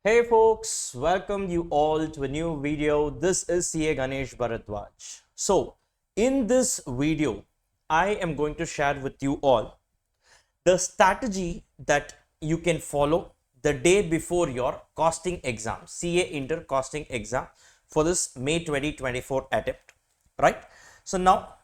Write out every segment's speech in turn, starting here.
Hey folks, welcome you all to a new video. This is CA Ganesh Bharadwaj. So, in this video, I am going to share with you all the strategy that you can follow the day before your costing exam, CA Inter costing exam for this May 2024 attempt, right? So now,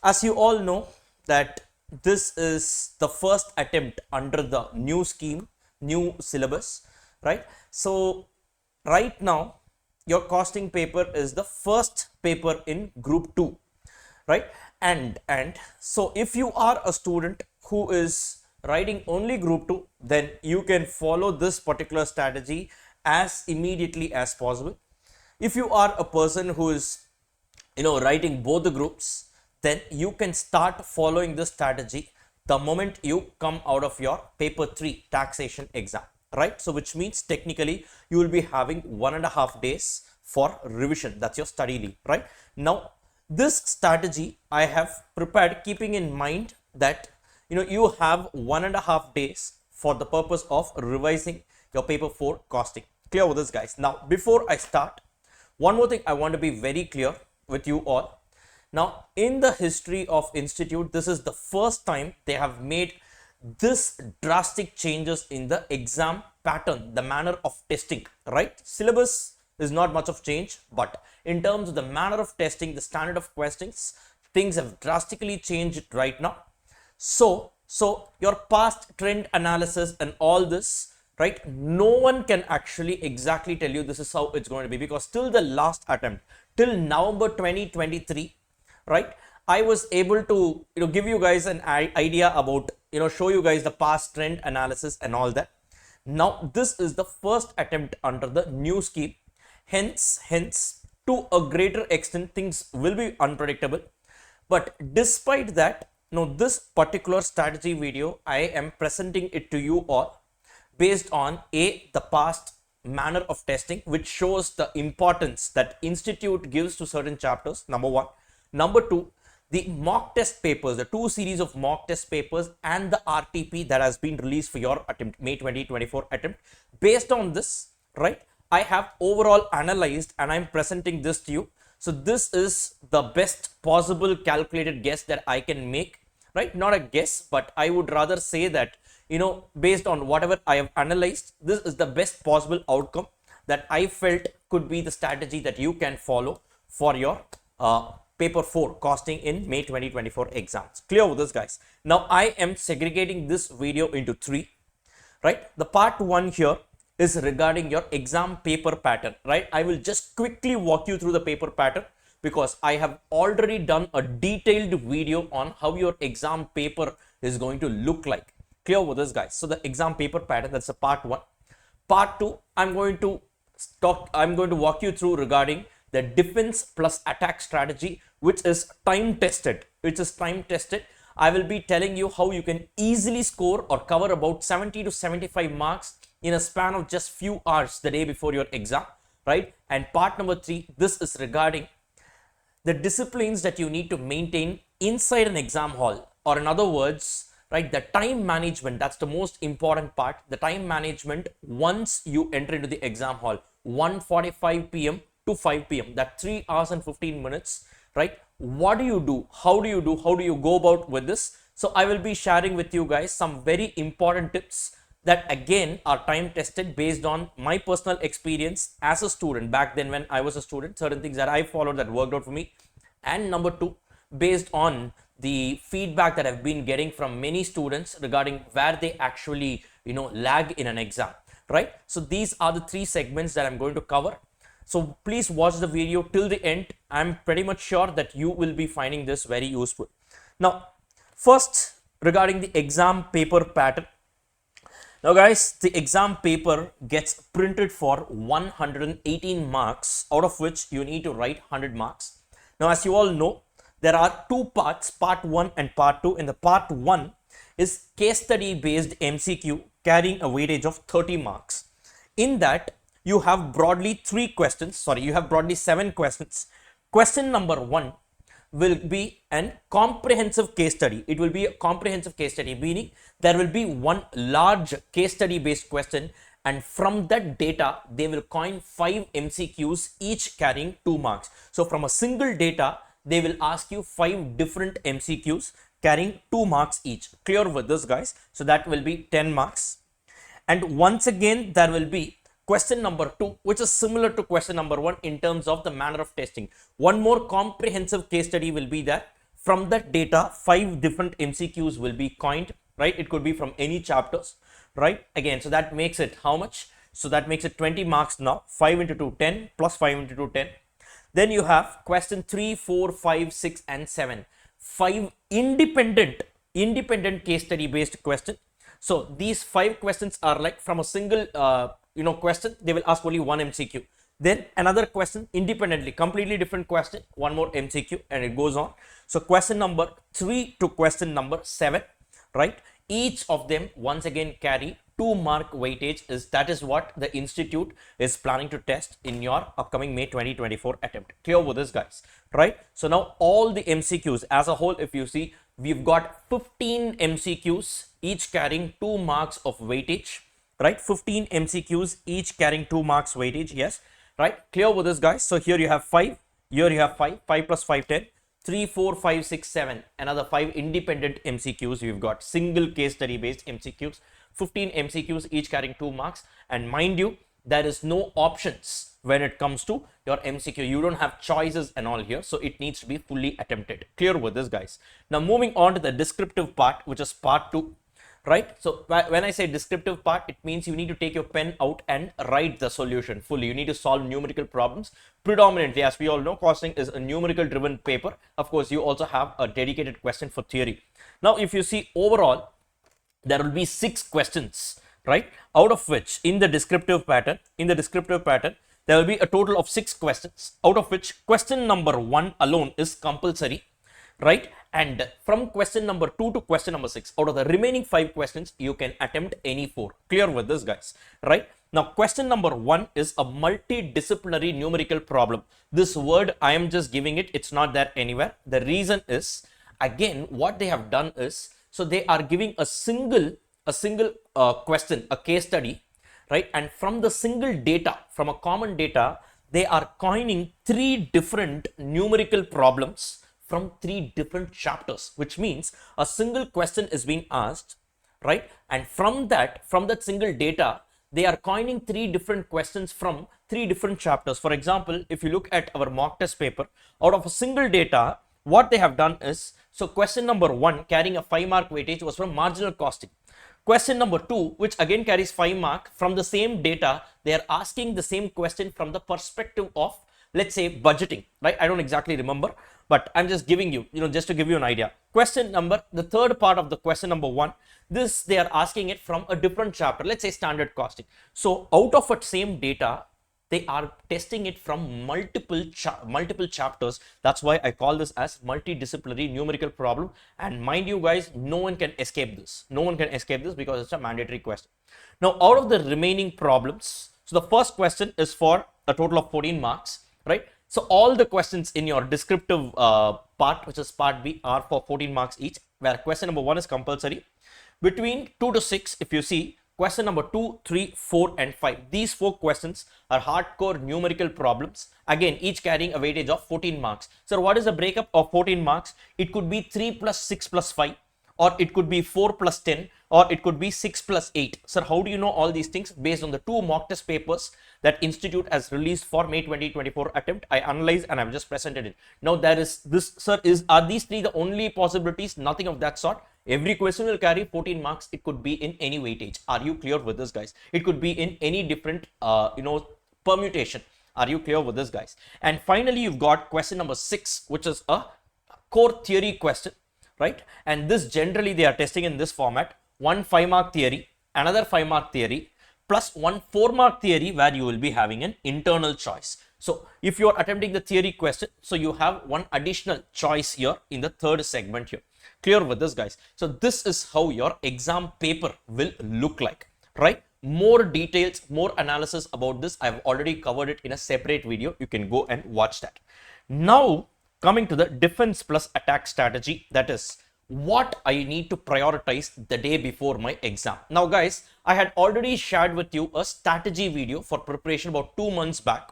as you all know that this is the first attempt under the new scheme, new syllabus, right? So right now your costing paper is the first paper in group 2, right? And so if you are a student who is writing only group 2, then you can follow this particular strategy as immediately as possible. If you are a person who is writing both the groups, then you can start following this strategy the moment you come out of your paper 3 taxation exam, right? So which means technically you will be having 1.5 days for revision. That's your study leave, right? Now this strategy I have prepared keeping in mind that you have 1.5 days for the purpose of revising your paper 4 costing. Clear with this, guys? Now before I start, one more thing I want to be very clear with you all. Now in the history of institute, this is the first time they have made this drastic changes in the exam pattern, the manner of testing, right? Syllabus is not much of change, but in terms of the manner of testing, the standard of questions, things have drastically changed right now. So your past trend analysis and all this, right? No one can actually exactly tell you this is how it's going to be, because till the last attempt, till November 2023, right, I was able to give you guys an idea about show you guys the past trend analysis and all that. Now this is the first attempt under the new scheme, hence to a greater extent things will be unpredictable. But despite that, this particular strategy video I am presenting it to you all based on the past manner of testing, which shows the importance that institute gives to certain chapters, number one. Number two, the mock test papers, the 2 series of mock test papers and the RTP that has been released for your attempt, May 2024 attempt. Based on this, right, I have overall analyzed and I'm presenting this to you. So this is the best possible calculated guess that I can make, right? Not a guess, but I would rather say that, based on whatever I have analyzed, this is the best possible outcome that I felt could be the strategy that you can follow for your paper 4 costing in May 2024 exams. Clear with this, guys? Now I am segregating this video into 3, right? The part 1 here is regarding your exam paper pattern, right? I will just quickly walk you through the paper pattern because I have already done a detailed video on how your exam paper is going to look like. Clear with this, guys? So the exam paper pattern, that's a part 1. Part 2, I'm going to walk you through regarding the defense plus attack strategy, which is time tested. I will be telling you how you can easily score or cover about 70 to 75 marks in a span of just few hours the day before your exam, right? And part number 3, this is regarding the disciplines that you need to maintain inside an exam hall, or in other words, right, the time management. That's the most important part. The time management once you enter into the exam hall, 1:45 p.m. to 5 p.m. that 3 hours and 15 minutes, right? What do you do? How do you go about with this? So I will be sharing with you guys some very important tips that again are time tested based on my personal experience as a student back then when I was a student, certain things that I followed that worked out for me. And number 2, based on the feedback that I've been getting from many students regarding where they actually lag in an exam, right? So these are the 3 segments that I'm going to cover. So please watch the video till the end. I'm pretty much sure that you will be finding this very useful. Now, first regarding the exam paper pattern. Now guys, the exam paper gets printed for 118 marks, out of which you need to write 100 marks. Now as you all know, there are 2 parts, part 1 and part 2. In the part 1 is case study based MCQ carrying a weightage of 30 marks. In that, you have broadly 7 questions. Question number 1 will be an comprehensive case study. It will be a comprehensive case study, meaning there will be one large case study based question and from that data they will coin 5 MCQs each carrying 2 marks. So from a single data they will ask you 5 different MCQs carrying 2 marks each. Clear with this, guys? So that will be 10 marks. And once again there will be question number 2, which is similar to question number 1 in terms of the manner of testing. One more comprehensive case study will be that from that data 5 different MCQs will be coined, right? It could be from any chapters, right? Again, so that makes it how much? So that makes it 20 marks now. 5 into 2, 10, plus 5 into 2, 10. Then you have question 3, 4, 5, 6 and 7. 5 independent case study based question. So these 5 questions are like from a single question, they will ask only one MCQ. Then another question independently, completely different question, one more MCQ, and it goes on. So question number 3 to question number 7, right? Each of them once again carry 2 mark weightage. That is what the institute is planning to test in your upcoming May 2024 attempt. Clear with this, guys, right? So now all the MCQs as a whole, if you see, we've got 15 MCQs each carrying 2 marks of weightage, right? 15 MCQs each carrying 2 marks weightage. Yes, right? Clear with this, guys? So here you have 5, here you have 5 plus 5, 10. 3, 4, 5, 6, 7, another 5 independent MCQs. We've got single case study based MCQs, 15 MCQs each carrying 2 marks. And mind you, there is no options when it comes to your MCQ. You don't have choices and all here, so it needs to be fully attempted. Clear with this, guys? Now moving on to the descriptive part, which is part 2. Right? So when I say descriptive part, it means you need to take your pen out and write the solution fully. You need to solve numerical problems. Predominantly, as we all know, costing is a numerical driven paper. Of course, you also have a dedicated question for theory. Now, if you see overall, there will be 6 questions, right? Out of which in the descriptive pattern, there will be a total of 6 questions, out of which question number 1 alone is compulsory, right? And from question number 2 to question number 6, out of the remaining 5 questions, you can attempt any 4. Clear with this, guys, right? Now, question number 1 is a multidisciplinary numerical problem. This word, I am just giving it. It's not there anywhere. The reason is, again, what they have done is, so they are giving a single question, a case study, right? And from the single data, from a common data, they are coining 3 different numerical problems from 3 different chapters, which means a single question is being asked, right? And from that single data, they are coining 3 different questions from 3 different chapters. For example, if you look at our mock test paper, out of a single data, what they have done is, so question number 1 carrying a 5 mark weightage was from marginal costing. Question number 2, which again carries 5 mark from the same data, they are asking the same question from the perspective of, let's say, budgeting, right? I don't exactly remember, but I'm just giving you, just to give you an idea. The third part of the question number 1, this they are asking it from a different chapter, let's say standard costing. So out of that same data, they are testing it from multiple chapters. That's why I call this as multidisciplinary numerical problem. And mind you, guys, no one can escape this. No one can escape this because it's a mandatory question. Now, out of the remaining problems, so the first question is for a total of 14 marks, right? So all the questions in your descriptive part, which is part B, are for 14 marks each, where question number 1 is compulsory. Between 2 to 6, if you see, question number 2, 3, 4 and 5. These 4 questions are hardcore numerical problems. Again, each carrying a weightage of 14 marks. So what is the breakup of 14 marks? It could be 3 plus 6 plus 5, or it could be 4 plus 10, or it could be 6 plus 8. Sir, how do you know all these things? Based on the 2 mock test papers that Institute has released for May 2024 attempt, I analyzed and I've just presented it. Now there is this, sir, are these 3 the only possibilities? Nothing of that sort. Every question will carry 14 marks. It could be in any weightage. Are you clear with this, guys? It could be in any different, permutation. Are you clear with this, guys? And finally, you've got question number 6, which is a core theory question, right? And this generally they are testing in this format: 1 5-mark theory, another 5-mark theory, plus 1 4-mark theory, where you will be having an internal choice. So if you are attempting the theory question, so you have 1 additional choice here in the 3rd segment here. Clear with this, guys? So this is how your exam paper will look like, right? More details, more analysis about this, I've already covered it in a separate video. You can go and watch that. Now coming to the defense plus attack strategy, that is, what I need to prioritize the day before my exam. Now guys, I had already shared with you a strategy video for preparation about 2 months back,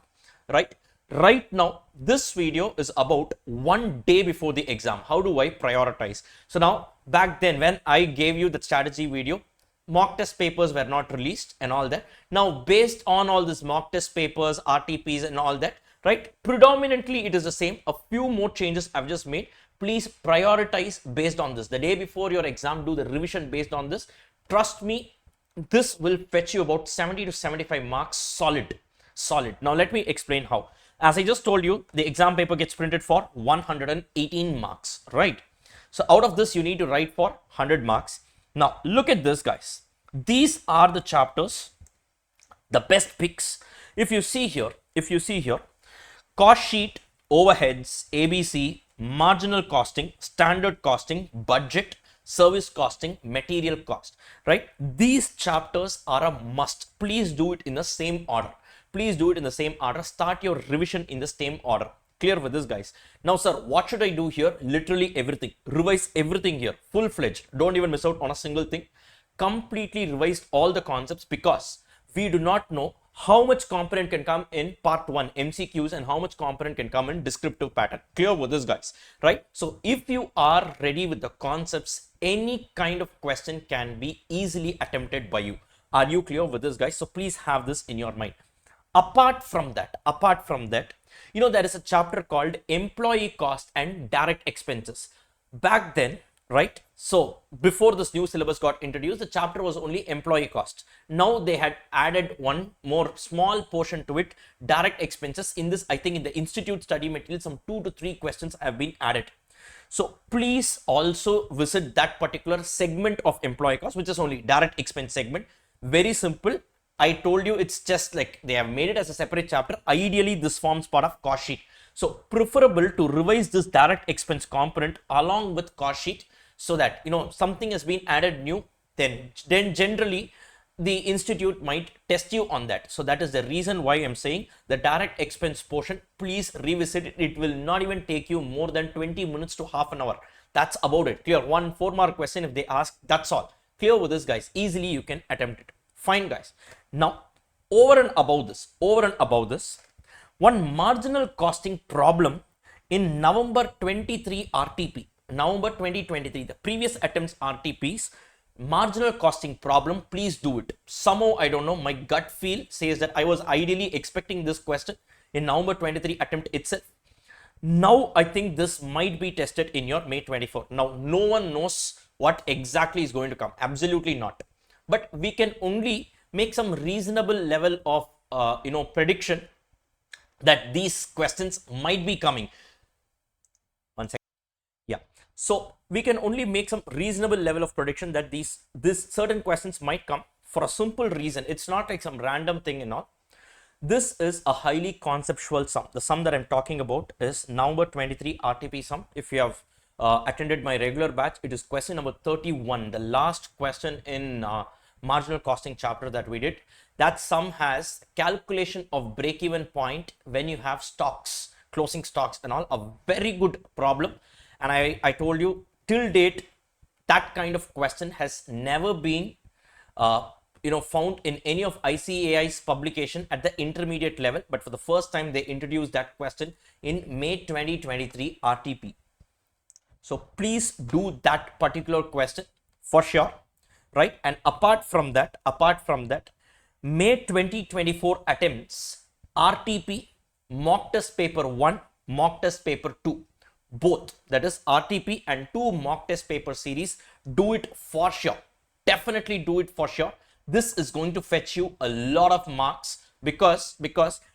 right? Right now, this video is about one day before the exam. How do I prioritize? So now, back then when I gave you the strategy video, mock test papers were not released and all that. Now, based on all this mock test papers, RTPs and all that, right? Predominantly, it is the same. A few more changes I've just made. Please prioritize based on this. The day before your exam, do the revision based on this. Trust me, this will fetch you about 70 to 75 marks solid. Now, let me explain how. As I just told you, the exam paper gets printed for 118 marks, right? So out of this, you need to write for 100 marks. Now, look at this, guys. These are the chapters, the best picks. If you see here, cost sheet, overheads, ABC, marginal costing, standard costing, budget, service costing, material cost, right? These chapters are a must. Please do it in the same order. Start your revision in the same order. Clear with this, guys? Now, sir, what should I do here? Literally everything. Revise everything here, full-fledged. Don't even miss out on a single thing. Completely revised all the concepts, because we do not know how much component can come in part 1 MCQs and how much component can come in descriptive pattern. Clear with this, guys, right? So if you are ready with the concepts, any kind of question can be easily attempted by you. Are you clear with this, guys? So please have this in your mind. Apart from that, there is a chapter called employee cost and direct expenses. Back then, right? So before this new syllabus got introduced, the chapter was only employee cost. Now they had added one more small portion to it, direct expenses. In this, I think in the institute study material, some 2 to 3 questions have been added. So please also visit that particular segment of employee cost, which is only direct expense segment. Very simple. I told you, it's just like they have made it as a separate chapter. Ideally, this forms part of cost sheet. So preferable to revise this direct expense component along with cost sheet, so that something has been added new, then generally the institute might test you on that. So that is the reason why I'm saying the direct expense portion, please revisit it. It will not even take you more than 20 minutes to half an hour. That's about it. Clear? 1 4-mark question if they ask, that's all. Clear with this, guys? Easily you can attempt it. Fine, guys. Now, over and above this, one marginal costing problem in November 23 RTP, November 2023, the previous attempts RTPs, marginal costing problem, please do it. Somehow, I don't know, my gut feel says that I was ideally expecting this question in November 23 attempt itself. Now, I think this might be tested in your May 24. Now, no one knows what exactly is going to come. Absolutely not. But we can only make some reasonable level of prediction that these questions might be coming. One second. Yeah. So we can only make some reasonable level of prediction that these certain questions might come, for a simple reason. It's not like some random thing and all. This is a highly conceptual sum. The sum that I'm talking about is November 23 RTP sum. If you have attended my regular batch, it is question number 31, the last question in marginal costing chapter that we did. That sum has calculation of break-even point when you have stocks, closing stocks and all. A very good problem. And I told you, till date, that kind of question has never been found in any of ICAI's publication at the intermediate level. But for the first time, they introduced that question in May 2023 RTP. So please do that particular question for sure, right? And apart from that, May 2024 attempts RTP, mock test paper 1, mock test paper 2, both, that is RTP and 2 mock test paper series, do it for sure. Definitely do it for sure. This is going to fetch you a lot of marks, because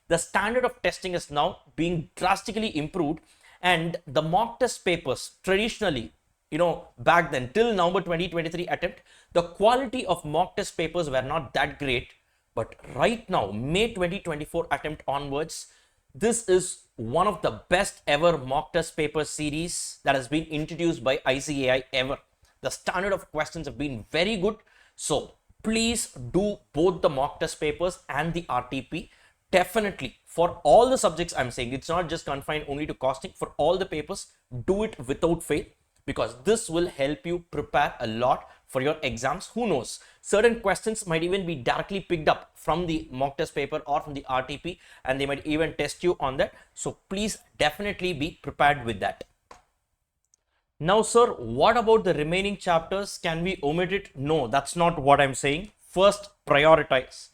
the standard of testing is now being drastically improved. And the mock test papers traditionally, back then till November 2023 attempt, the quality of mock test papers were not that great. But right now, May 2024 attempt onwards, this is one of the best ever mock test paper series that has been introduced by ICAI ever. The standard of questions have been very good. So please do both the mock test papers and the RTP. Definitely, for all the subjects I'm saying, it's not just confined only to costing. For all the papers, do it without fail. because this will help you prepare a lot for your exams. Who knows, certain questions might even be directly picked up from the mock test paper or from the RTP, and they might even test you on that. So please definitely be prepared with that. Now, sir, what about the remaining chapters? Can we omit it? No, that's not what I'm saying. First, prioritize.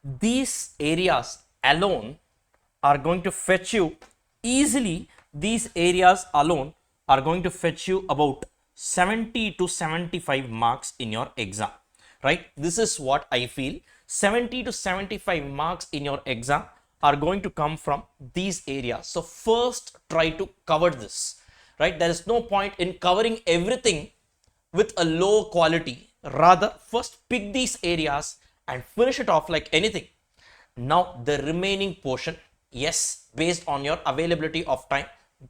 These areas alone are going to fetch you easily. These areas alone are going to fetch you about 70 to 75 marks in your exam, right? This is what I feel. 70 to 75 marks in your exam are going to come from these areas. So first, try to cover this. Right? There is no point in covering everything with a low quality. Rather, first pick these areas and finish it off like anything. Now, the remaining portion, yes, based on your availability of time,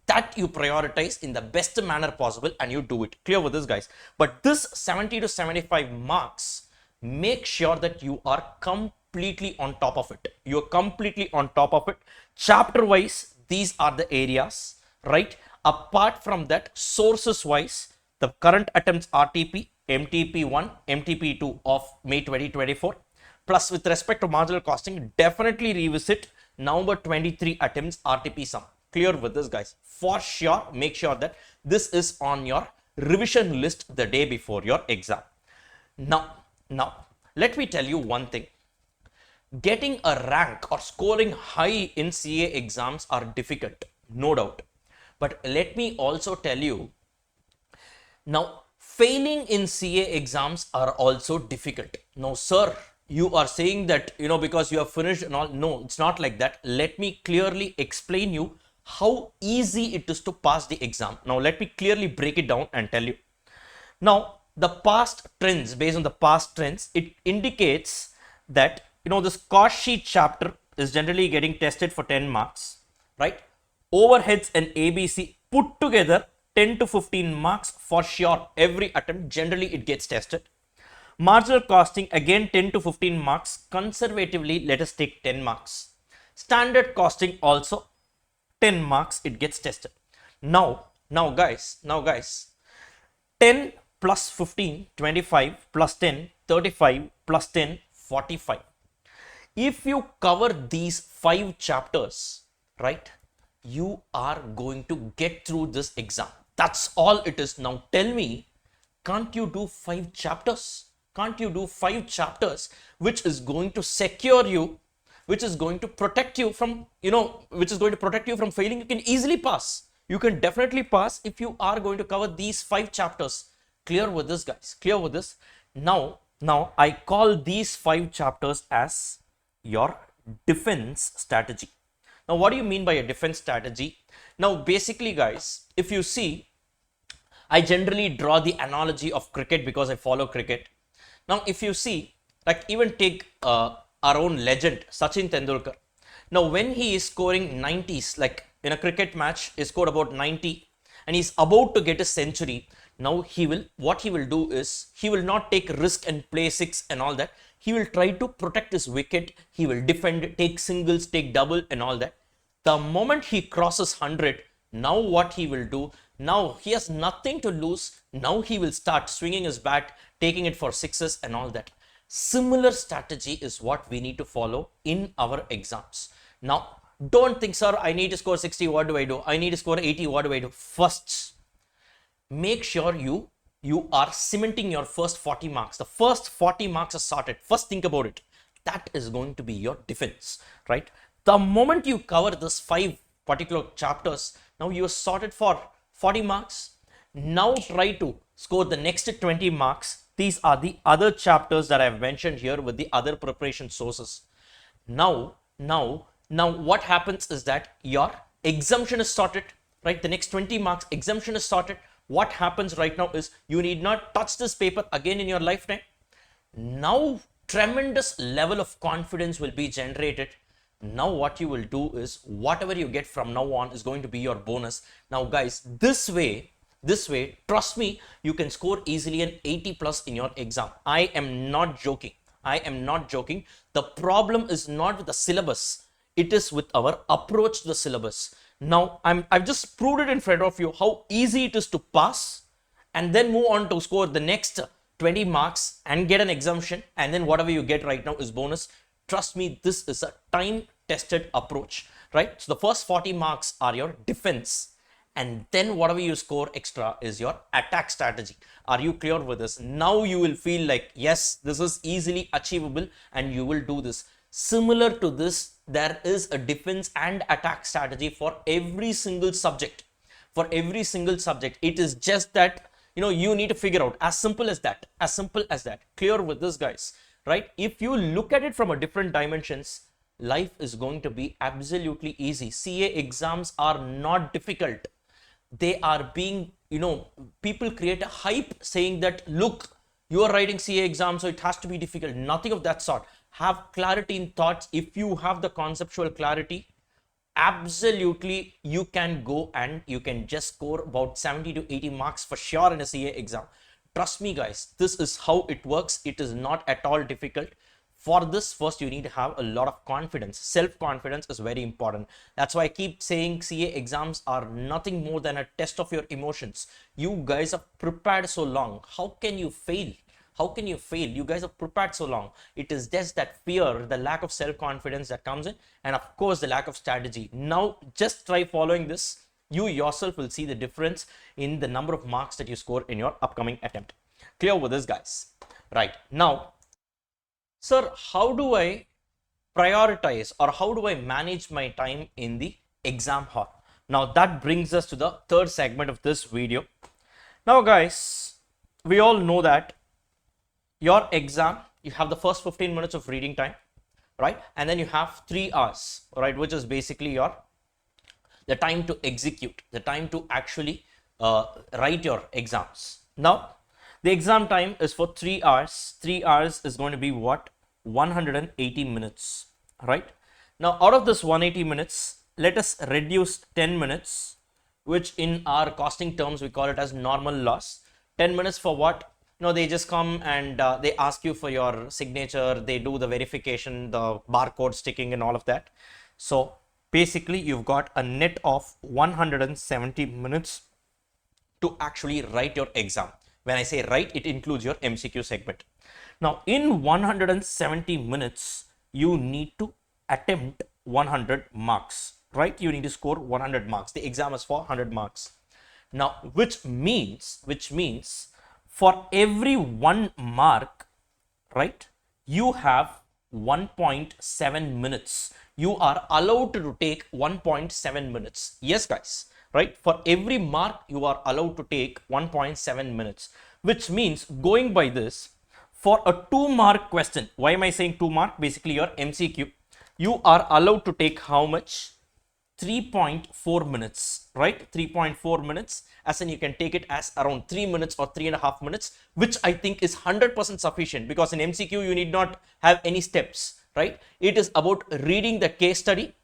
that you prioritize in the best manner possible and you do it. Clear with this, guys? But this 70 to 75 marks, make sure that you are completely on top of it. You are completely on top of it. Chapter wise, these are the areas, right? Apart from that, sources wise, the current attempts RTP, MTP1, MTP2 of May 2024. Plus, with respect to marginal costing, definitely revisit November 23 attempts RTP sum. Clear with this, guys? For sure, make sure that this is on your revision list the day before your exam. Now, let me tell you one thing. Getting a rank or scoring high in CA exams are difficult, no doubt. But let me also tell you, now failing in CA exams are also difficult. Now, sir, you are saying that, because you have finished and all. No, it's not like that. Let me clearly explain you how easy it is to pass the exam. Now, let me clearly break it down and tell you. Now, the past trends, based on the past trends, it indicates that, this cost sheet chapter is generally getting tested for 10 marks, right? Overheads and ABC put together 10 to 15 marks for sure. Every attempt, generally it gets tested. Marginal costing, again 10 to 15 marks. Conservatively, let us take 10 marks. Standard costing also 10 marks, it gets tested. Now guys, 10 plus 15, 25 plus 10, 35 plus 10, 45. If you cover these 5 chapters, right, you are going to get through this exam. That's all it is. Now tell me, can't you do 5 chapters? Can't you do 5 chapters which is going to secure you, which is going to protect you from, failing? You can easily pass. You can definitely pass if you are going to cover these 5 chapters. Clear with this, guys? Clear with this? Now I call these 5 chapters as your defense strategy. Now, what do you mean by a defense strategy? Now, basically, guys, if you see, I generally draw the analogy of cricket because I follow cricket. Now, if you see, like even take our own legend, Sachin Tendulkar. Now, when he is scoring 90s, like in a cricket match, he scored about 90 and he's about to get a century. Now, what he will do is, he will not take risk and play 6 and all that. He will try to protect his wicket. He will defend, take singles, take double and all that. The moment he crosses 100, now what he will do, now he has nothing to lose. Now he will start swinging his bat, taking it for 6s and all that. Similar strategy is what we need to follow in our exams. Now, don't think, sir, I need to score 60, what do I do? I need to score 80, what do I do? First, make sure you are cementing your first 40 marks. The first 40 marks are sorted. First, think about it. That is going to be your defense, right? The moment you cover this 5 particular chapters, now you are sorted for 40 marks. Now try to score the next 20 marks. These are the other chapters that I have mentioned here with the other preparation sources. Now what happens is that your exemption is sorted, right? The next 20 marks exemption is sorted. What happens right now is you need not touch this paper again in your lifetime. Now tremendous level of confidence will be generated. Now what you will do is, whatever you get from now on is going to be your bonus. Now guys, this way, trust me, you can score easily an 80 plus in your exam. I am not joking. The problem is not with the syllabus. It is with our approach to the syllabus. Now, I've just proved it in front of you how easy it is to pass, and then move on to score the next 20 marks and get an exemption, and then whatever you get right now is bonus. Trust me, this is a time tested approach, right? So the first 40 marks are your defense, and then whatever you score extra is your attack strategy. Are you clear with this? Now you will feel like, yes, this is easily achievable and you will do this. Similar to this, there is a defense and attack strategy for every single subject. For every single subject, it is just that, you need to figure out, as simple as that, as simple as that. Clear with this, guys, right? If you look at it from a different dimensions, life is going to be absolutely easy. CA exams are not difficult. They are being, people create a hype saying that, look, you are writing CA exam, so it has to be difficult. Nothing of that sort. Have clarity in thoughts. If you have the conceptual clarity, absolutely you can go and you can just score about 70 to 80 marks for sure in a CA exam. Trust me, guys, this is how it works. It is not at all difficult. For this, first you need to have a lot of confidence. Self-confidence is very important. That's why I keep saying CA exams are nothing more than a test of your emotions. You guys have prepared so long. How can you fail? How can you fail? You guys have prepared so long. It is just that fear, the lack of self-confidence that comes in, and of course the lack of strategy. Now just try following this. You yourself will see the difference in the number of marks that you score in your upcoming attempt. Clear with this, guys? Right. Now, sir, how do I prioritize or how do I manage my time in the exam hall? Now that brings us to the third segment of this video. Now, guys, we all know that your exam, you have the first 15 minutes of reading time, right? And then you have 3 hours, right? Which is basically the time to execute, the time to actually write your exams. Now, the exam time is for 3 hours. 3 hours is going to be what? 180 minutes, right? Now, out of this 180 minutes, let us reduce 10 minutes, which in our costing terms, we call it as normal loss. 10 minutes for what? They just come and they ask you for your signature. They do the verification, the barcode sticking and all of that. So basically, you've got a net of 170 minutes to actually write your exam. When I say write, it includes your MCQ segment. Now, in 170 minutes, you need to attempt 100 marks, right? You need to score 100 marks. The exam is for 100 marks. Now, which means for every 1 mark, right, you have 1.7 minutes. You are allowed to take 1.7 minutes. Yes, guys, right? For every mark, you are allowed to take 1.7 minutes, which means, going by this, for a 2-mark question, why am I saying 2 mark? Basically, your MCQ, you are allowed to take how much? 3.4 minutes, right? 3.4 minutes, as in you can take it as around 3 minutes or 3.5 minutes, which I think is 100% sufficient, because in MCQ, you need not have any steps, right? It is about reading the case study,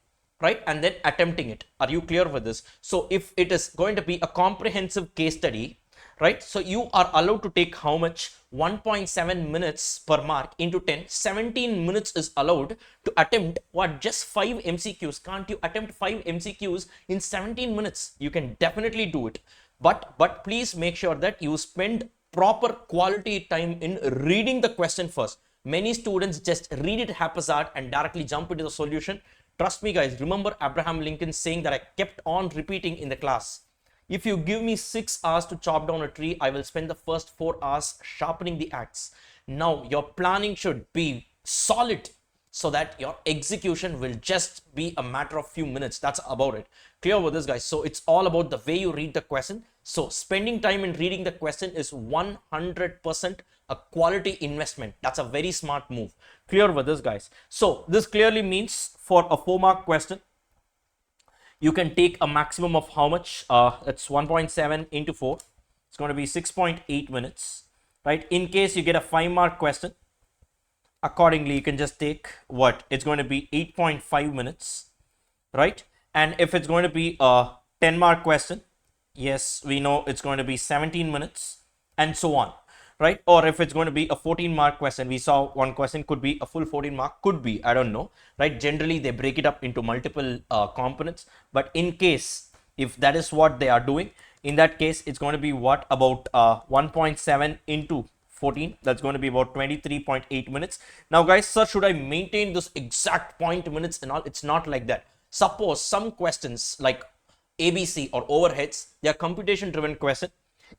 right? And then attempting it. Are you clear with this? So if it is going to be a comprehensive case study, right? So you are allowed to take how much? 1.7 minutes per mark into 10. 17 minutes is allowed to attempt what? Just 5 MCQs. Can't you attempt 5 MCQs in 17 minutes? You can definitely do it. But please make sure that you spend proper quality time in reading the question first. Many students just read it haphazard and directly jump into the solution. Trust me, guys, remember Abraham Lincoln saying that I kept on repeating in the class. If you give me 6 hours to chop down a tree, I will spend the first 4 hours sharpening the axe. Now, your planning should be solid so that your execution will just be a matter of few minutes. That's about it. Clear with this, guys? So it's all about the way you read the question. So spending time in reading the question is 100% a quality investment. That's a very smart move. Clear with this, guys? So this clearly means for a 4-mark question, you can take a maximum of how much? It's 1.7 into 4. It's going to be 6.8 minutes, right? In case you get a 5-mark question, accordingly, you can just take what? It's going to be 8.5 minutes, right? And if it's going to be a 10-mark question, yes, we know it's going to be 17 minutes and so on, right? Or if it's going to be a 14-mark question, we saw one question could be a full 14 mark, could be, I don't know, right? Generally, they break it up into multiple components. But in case, if that is what they are doing, In that case, it's going to be what, about 1.7 into 14, that's going to be about 23.8 minutes. Now guys, sir, should I maintain this exact point minutes and all? It's not like that. Suppose some questions like ABC or overheads, they are computation driven question.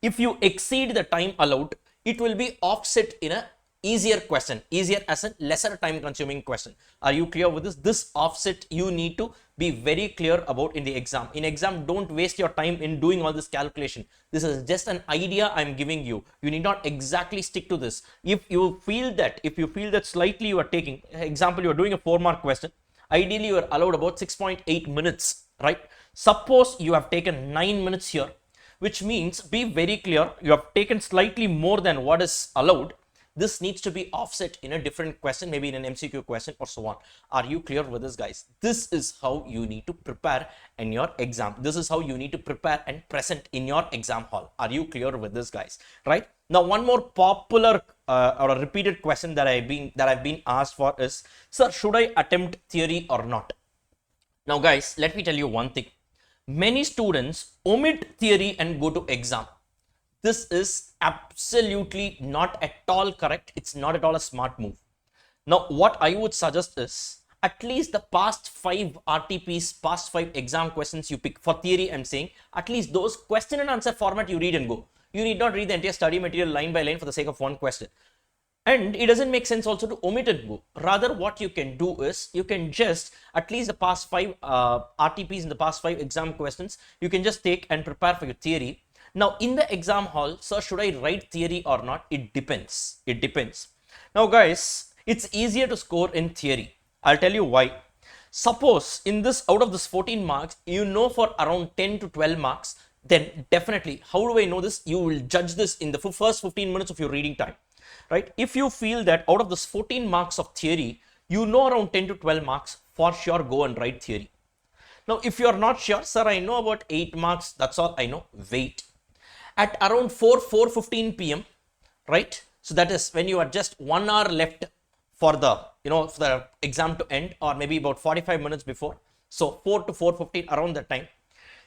If you exceed the time allowed, it will be offset in a easier question, easier as a lesser time consuming question. Are you clear with this? This offset you need to be very clear about in the exam. In exam, don't waste your time in doing all this calculation. This is just an idea I'm giving you. You need not exactly stick to this. If you feel that slightly you are taking, example, you are doing a 4-mark question, ideally you are allowed about 6.8 minutes, right? Suppose you have taken 9 minutes here, which means, be very clear, you have taken slightly more than what is allowed. This needs to be offset in a different question, maybe in an MCQ question or so on. Are you clear with this, guys? This is how you need to prepare in your exam. This is how you need to prepare and present in your exam hall. Are you clear with this, guys? Right? Now, one more popular or a repeated question that I've been asked for is, sir, should I attempt theory or not? Now, guys, let me tell you one thing. Many students omit theory and go to exam. This is absolutely not at all correct. It's not at all a smart move. Now, what I would suggest is, at least the past 5 RTPs, past 5 exam questions you pick for theory, I'm saying, at least those question and answer format you read and go. You need not read the entire study material line by line for the sake of one question. And it doesn't make sense also to omit and go. Rather, what you can do is, you can just, at least the past 5 RTPs in the past 5 exam questions, you can just take and prepare for your theory. Now, in the exam hall, sir, should I write theory or not? It depends. It depends. Now, guys, it's easier to score in theory. I'll tell you why. Suppose in this, out of this 14 marks, you know for around 10 to 12 marks, then definitely, how do I know this? You will judge this in the first 15 minutes of your reading time, right? If you feel that out of this 14 marks of theory, you know around 10 to 12 marks, for sure, go and write theory. Now, if you're not sure, sir, I know about 8 marks, that's all I know, wait. At around 4:15 p.m., right? So that is when you are just 1 hour left for the, for the exam to end, or maybe about 45 minutes before. So 4 to 4:15, around that time,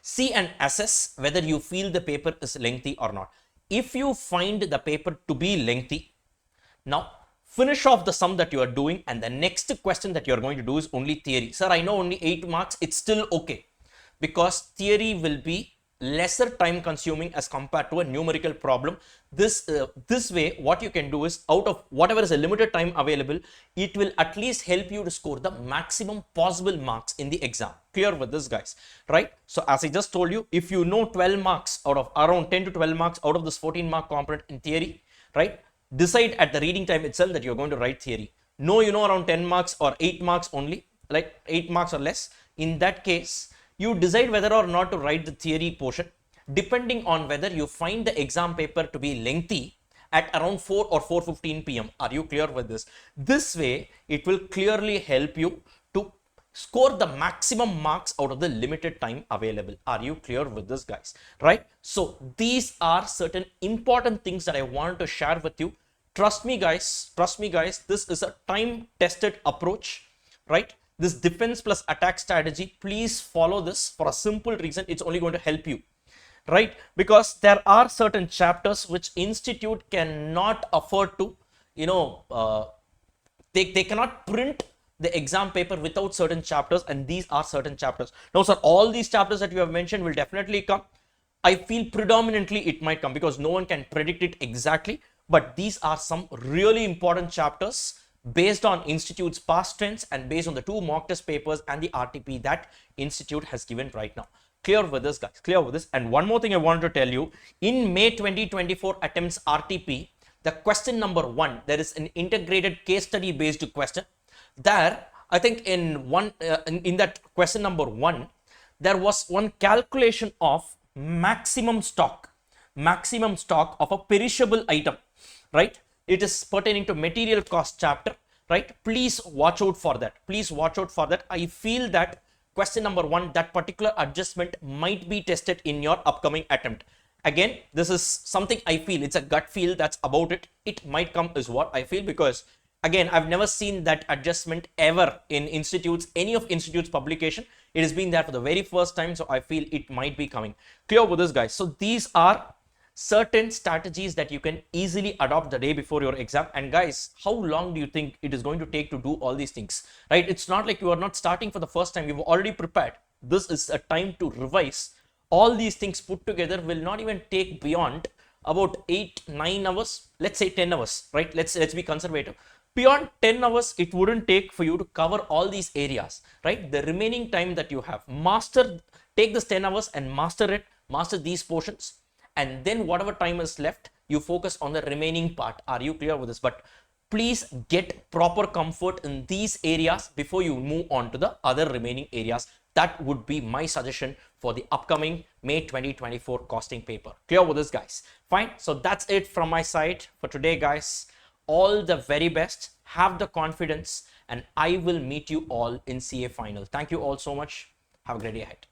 see and assess whether you feel the paper is lengthy or not. If you find the paper to be lengthy, now finish off the sum that you are doing, and the next question that you are going to do is only theory. Sir, I know only 8 marks, it's still okay, because theory will be lesser time consuming as compared to a numerical problem. This way, what you can do is, out of whatever is a limited time available, it will at least help you to score the maximum possible marks in the exam. Clear with this, guys, right? So as I just told you, if you know 12 marks out of around 10 to 12 marks out of this 14 mark component in theory, right? Decide at the reading time itself that you're going to write theory. No, around 10 marks or 8 marks only, like 8 marks or less. In that case, you decide whether or not to write the theory portion, depending on whether you find the exam paper to be lengthy at around 4 or 4:15 p.m. Are you clear with this? This way, it will clearly help you to score the maximum marks out of the limited time available. Are you clear with this, guys? Right? So these are certain important things that I want to share with you. Trust me, guys. This is a time-tested approach, right? This defense plus attack strategy, please follow this for a simple reason. It's only going to help you, right? Because there are certain chapters which institute cannot afford to, they cannot print the exam paper without certain chapters, and these are certain chapters. Now, sir, all these chapters that you have mentioned will definitely come. I feel predominantly it might come, because no one can predict it exactly, but these are some really important chapters based on institute's past trends and based on the 2 mock test papers and the RTP that institute has given right now. Clear with this, guys? Clear with this? And one more thing I wanted to tell you, in May 2024 attempts RTP, the question number 1, there is an integrated case study based question. There, I think in that question number 1, there was one calculation of maximum stock of a perishable item, right? It is pertaining to material cost chapter, right? Please watch out for that. I feel that question number 1, that particular adjustment might be tested in your upcoming attempt. Again, this is something I feel, it's a gut feel that's about it. It might come is what I feel, because Again, I've never seen that adjustment ever in institutes, any of institutes publication. It has been there for the very first time, so I feel it might be coming. Clear with this, guys? So these are certain strategies that you can easily adopt the day before your exam. And guys, how long do you think it is going to take to do all these things, right? It's not like you are not starting for the first time. You've already prepared. This is a time to revise. All these things put together will not even take beyond about 8-9 hours, let's say 10 hours, right? Let's be conservative. Beyond 10 hours, it wouldn't take for you to cover all these areas, right? The remaining time that you have, take this 10 hours and master these portions, and then whatever time is left, you focus on the remaining part. Are you clear with this? But please get proper comfort in these areas before you move on to the other remaining areas. That would be my suggestion for the upcoming May 2024 costing paper. Clear with this, guys? Fine. So that's it from my side for today, guys. All the very best. Have the confidence, and I will meet you all in CA final. Thank you all so much. Have a great day ahead.